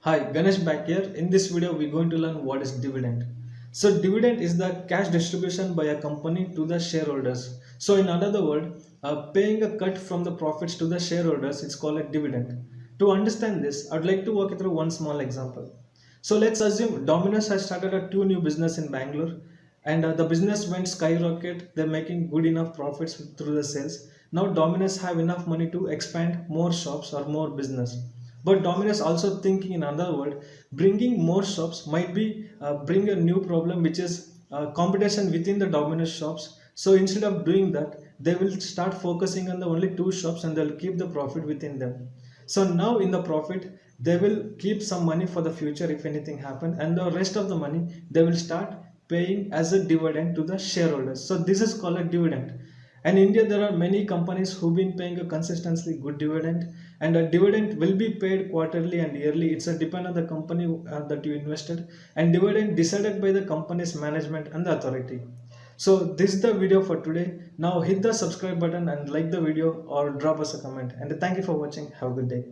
Hi, Ganesh back here. In this video, we're going to learn what is dividend. So, dividend is the cash distribution by a company to the shareholders. So, in another word, paying a cut from the profits to the shareholders is called a dividend. To understand this, I'd like to walk you through one small example. So, let's assume Domino's has started a two new business in Bangalore, and the business went skyrocket. They're making good enough profits through the sales. Now, Domino's have enough money to expand more shops or more business, but Domino's also thinking in another word, bringing more shops might be bring a new problem, which is competition within the Domino's shops. So instead of doing that, they will start focusing on the only two shops and they'll keep the profit within them. So now in the profit, they will keep some money for the future if anything happen, and the rest of the money they will start paying as a dividend to the shareholders. So this is called a dividend. And in India, there are many companies who've been paying a consistently good dividend, and a dividend will be paid quarterly and yearly. It's a depend on the company that you invested, and dividend decided by the company's management and the authority. So this is the video for today. Now hit the subscribe button and like the video or drop us a comment. And thank you for watching. Have a good day.